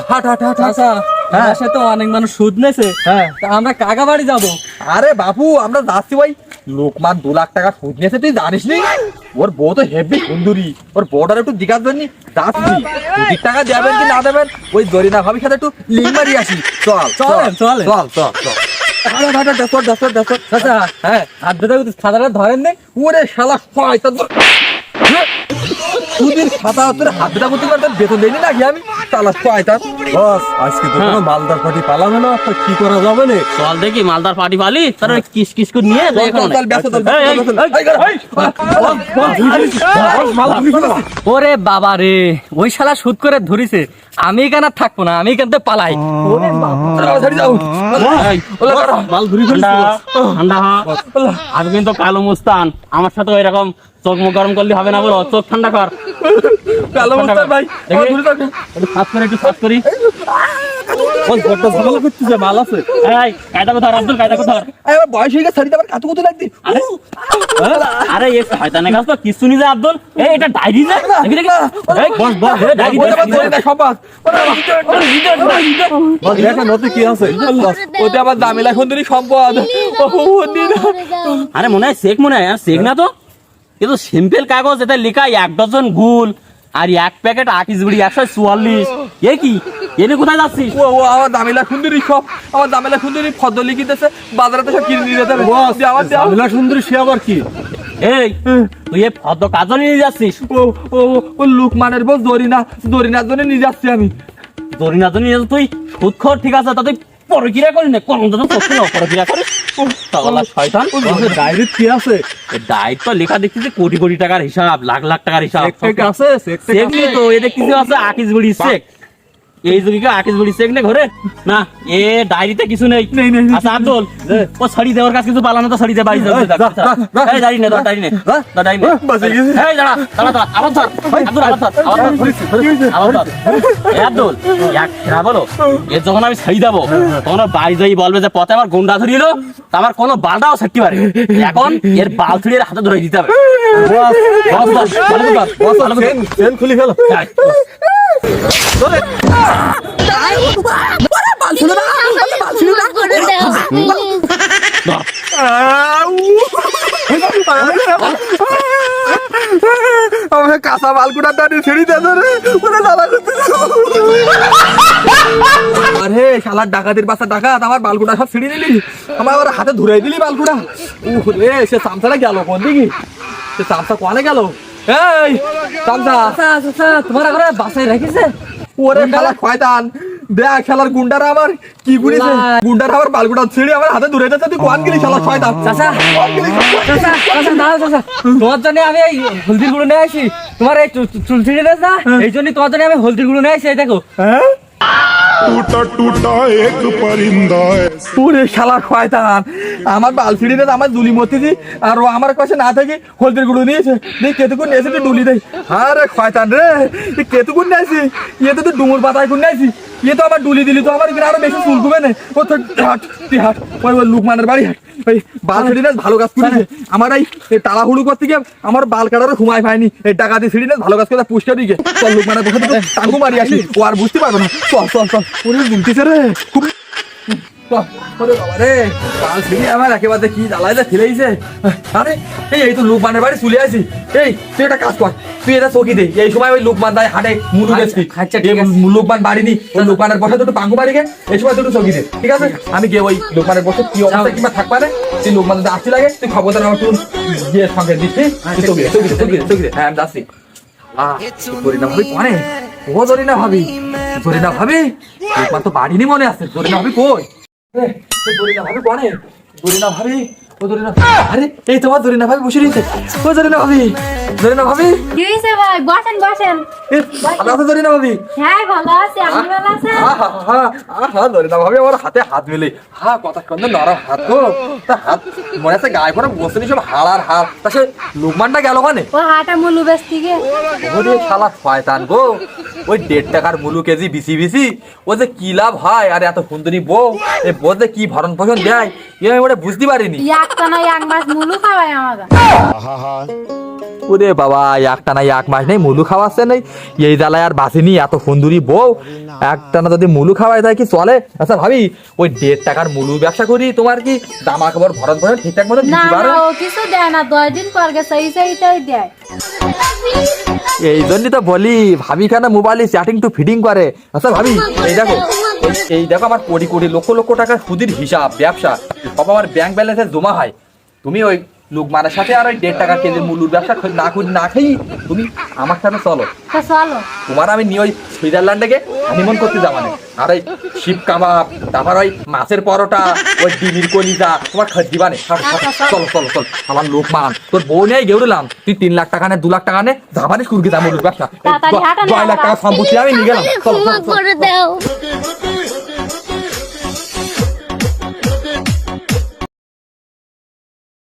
হাট হাট হাট। চাচা হ্যাঁ। সে তো অনেক মানুষ সুদ নেছে, হ্যাঁ। তা আমরা কাকা বাড়ি যাবো। আরে বাপু আমরা যাচ্ছি ভাই, লোকমান 2 লাখ টাকা সুদ নিয়েছে, তুই জানিস নি? ওর বউ তো হেভি সুন্দরী, ওর বউটার একটু জিজ্ঞাসা জন্য যাচ্ছি, সুদির টাকা দেবেন কি না দেবেন ওই জরিনা ভাবির সাথে একটু লিঙ্ক মারি আসি। চল চলেন, চলেন। চল চল চল। চাচা হ্যাঁ, হাত বেঁধে খাতাটা ধরেন নে। ওরে শালা শয়তান, সুদির খাতা তোর হাত বেটা করতে পারতেন, বেতন দেয়নি নাকি আমি? শালা শয়তান। বস আজকে তো কোনো মালদার পার্টি পালাম না, তো কি করা যাবে না? চল দেখি মালদার পার্টি পালি, তার কিস কিস করে নিয়ে যাই এখন। চল, ব্যস্ত চল, এই, এই, ব্যস্ত চল। ওরে বাবা রে, ওই শালা সুদ করে ধরিছে, আমি কেন আর থাকবো না, আমি কেন পালাই। ওরে বাবা। ছাড়ি যাও। এই, ওলা দাঁড়া। মাল ধরি ঠান্ডা ঠান্ডা হ। আমি কিন্তু কালো মুস্তান, আমার সাথে এরকম চোখ মুখ গরম করলে হবে না, বলো চোখ ঠান্ডা কর। কালো মুস্তান ভাই, আমার ধরে থাকো। একটু সাত করে, একটু সাত করি। বস বড় ঝামেলা করতেছে, মাল আছে? এই কায়দা কোথার আব্দুল, কায়দা কোথার? এই আমার বয়স হয়ে গেছে, ছাড়ি আবার কাতু কত লাগবে? আরে এ শয়তানের কাজ তো কিছু নি যে আব্দুল। এই এটা ডায়েরি যে দেখি দেখি। এই বস বস ডায়েরি ওটা আবার ধরে না সম্পাদ। বস দেখেন ওতে কি আছে? ওতে আবার দামিলা সুন্দরী সম্পদ। আরে মনে হয় চেক, মনে হয় আর চেক না তো, কিন্তু সিম্পল কাগজ, এটা লেখা 1 ডজন গুল আর 1 প্যাকেট আকিস বিড়ি 144। এ কি এনে কোথায় যাচ্ছিস? ও আমার দামিলা সুন্দরী সব, আমার দামিলা সুন্দরী ফদল লিখিতেছে, বাজারে তো সব কিনে নিয়ে যেতে হবে। দে আমার দে আমার। ঝামেলা সুন্দরী সে আবার কি? এই তুই এ ফদ্দ কাজল নিয়ে যাচ্ছিস? ও ও ও লুকমানের বউ জরিনার জন্য নিয়ে যাচ্ছি আমি। জরিনা তো নিয়ে তুই সুদ খর, ঠিক আছে, তা তুই পরকিরা করিস না, কোন তো করছিস না, পরকিরা করিস। তাহলে শয়তান। বসের ডায়েরিতে কি আছে? দায়িত্ব লেখা দেখতেছি কোটি কোটি টাকার হিসাব, লাখ লাখ টাকার হিসাব। চেক টেক আছে? চেক টেক চেক আছে? নেই তো, এ দেখতেছি আছে আকিস বিড়ি চেক। এই যুগে আকিস বিড়ি চেক নে ঘরে না, এ ডায়েরিতে কিছু নেই। আচ্ছা আব্দুল, ও শাড়ি দেওয়ার কাজ কিছু পালা না তো, শাড়ি দে বাড়ি যাবে। এই ডায়েরি নে, ডায়েরি নে, ডায়েরি নে। এই দাঁড়া দাঁড়া দাঁড়া, আবার ধর আব্দুল, আবার ধর, আবার ধর, আবার ধর। এই আব্দুল এক খেলা বলো, এর যখন আমি শাড়ি দেবো তখন ওর বাড়ি যাই বলবে যে পথে আমার গুন্ডা ধরিল, আমার কোনো বালটাও ছাড়তে পারে, এখন এর বাল ছুড়ে এর হাতে ধরে দিতে হবে। বস বস ভালো করে ধর, বস ভালো করে ধর। চেন খুলি ফেলো। আমার কাঁচা বালকুটা দাঁড়ি ছিঁড়ি দে রে, ওরে জ্বালা করতেছে। আরে শালার ডাকাতের বাচ্চা ডাকাত, আমার বালকুটা সব ছিঁড়ি নিলি, আমার ওর হাতে ধরে দিলি বালকুটা। উহ রে, সে চামচাটা গেল কোন দিকে? সে চামচা কোয়ানে গেল? এই চামচা, তোমার ঘরে বাসায় রেখেছে। ওরে শালা শয়তান, দেখ শালার গুন্ডারা আমার কি করেছে, গুন্ডারা আমার বালকুটা ছিঁড়ে আমার হাতে ধরে যাচ্ছে, তুই কোয়ান গেলি শালা শয়তান? চাচা তোমার জন্য আমি এই হলদির গুঁড়ো নিয়ে আসি, তোমার এই চুল ছিঁড়ে দেয় না, এই জন্য তোমার জন্য আমি হলদির গুঁড়ো নিয়ে আসি। এই দেখো। टूटा टूटा एक परिंदा है। ওরে শালা শয়তান, আমার বাল ছিঁড়ে দেয়, আমার দুলি মতিছি, আর ও আমার কাছে না থেকে হলদির গুঁড়ো নিয়েছে। দেখ কেতুকুন নিয়েছে, তুই ডুলি দেয়। আরে শয়তান রে, তুই কেতুকুন নিয়েছি, ইয়ে তো তুই ডুমুর পাতায় কোন নিয়েছি, ইয়ে তো আমার ডুলি দিলি, তো আমার এখানে আরো বেশি চুল কমে নে। ও তো হাট, তুই হাট, ওই লুকমানের বাড়ি হাট। ওই বাল ছিঁড়ি না ভালো কাজ করেছে, আমার এই তাড়াহুড়ো করতে গিয়ে আমার বাল কাটারও ঘুমায় পায়নি, এই টাকা দিয়ে ছিঁড়ি না ভালো কাজ করে পুষ্টা দিকে। চল লুকমানের বসে থেকে টাঙ্গু মারি আসি, ও আর বুঝতে পারবে না। চল চল চল, ওরে বুঝতেছে রে খুব। ওরে বাবা রে, বাল ছিঁড়ি আমার একেবারে কি জ্বালাইতে ফেলেইছে। আরে এই তো লুকমানের বাড়ি চলে আসি। এই তুই একটা কাজ কর, তুই এটা চকি দে, এই সময় ওই লুকমান দায় হাটে মুলু বেচবি। আচ্ছা, ঠিক আছে। লুকমান বাড়ি নি, ওই লুকমানের বসে দুটো পাঙ্গু বাড়ি গে, এই সময় দুটো চকি দে, ঠিক আছে? আমি গিয়ে ওই লুকমানের বসে কি অবস্থা কিংবা থাকবা রে, তুই লুকমান দাদা আসতে লাগে, তুই খবরদার আমার তুই গিয়ে সঙ্গে দিচ্ছি, তুই চকি দে, চকি দে, চকি দে, চকি দে। হ্যাঁ আমি যাচ্ছি। ধরি না ভাবি কোনে, ও ধরি না ভাবি, ধরি না ভাবি, লুকমান তো বাড়ি নি মনে আছে, ধরি না ভাবি কই? দরিনা ভাবি কোনে, দরিনা ভাবি, ও দরিনা, আরে এই তোমার দরিনা ভাবি বসে রয়েছে, ও দরিনা ভাবি, দরিনা ভাবি, কি হয়েছে ভাই? বসেন বসেন। ভালো আছে দরিনা ভাবি? হ্যাঁ ভালো আছি, আপনি ভালো আছেন? দরিনা ভাবি আমার হাতে হাত মিলে, কথা শুনতে নরম হাত গো, তা হাত মনে আছে গায়ে পরে বসে সব হাড় আর হাড়, তা সে লুকমানটা গেল কানে? ও হাটা মুলু বেস্তি গে। ওরে শালা শয়তান গো, ওই 1.5 টাকার মুলু কেজি বিসি বিসি, ও যে কি লাভ হয়, আর এত সুন্দরী বউ, এই বউ যে কি ভরণ পোষণ দেয়, আমি ওটা বুঝতে পারিনি। এক তো নয়, এক মাস মুলু খাওয়াই আমাকে। ওরে বাবা একটা না এক মাস নেই মুলু খাওয়াচ্ছে নেই এই জ্বালায় আর বাসিনি এত সুন্দরী বউ একটা না যদি মুলু খাওয়াই তাই কি চলে আচ্ছা ভাবি ওই 1.5 টাকার মুলু ব্যবসা করি তোমার কি জামা কাপড় ভরত ভরে ঠিকঠাক মতো না দিতে না পারো ও কিছু দেয় না 10 দিন পর গেছে এইটাই দেয়। এই জন্যই তো বলি ভাবি কেন মোবাইলে চ্যাটিং টু ফিডিং করে আচ্ছা ভাবি এই দেখো আমার কোটি কোটি লক্ষ লক্ষ টাকার সুদের হিসাব ব্যবসা সব আমার ব্যাংক ব্যালেন্সে জমা হয় তুমি ওই লোকমানের সাথে আর ওই 1.5 টাকা কেজির মুলুর ব্যবসা না করি না খেয়ে তুমি আমার সাথে চলো তো চলো। তোমার আমি নিয়ে ওই সুইজারল্যান্ডে হানিমুন করতে যাবো না আর ওই শিব কাবাব তারপর ওই মাছের পরোটা ওই ডিমির কলিজা তোমার খাদ্য দিবানে চলো চলো চল আমার লোকমান তোর বউ নিয়ে গেউরলাম তুই 3 লাখ টাকা নে 2 লাখ টাকা নে যাবানিস কুরকি যা মুলুর ব্যবসা তাড়াতাড়ি হাঁটো না 2 লাখ টাকা সম্পত্তি আমি নিয়ে গেলাম চলো চলো করে দাও।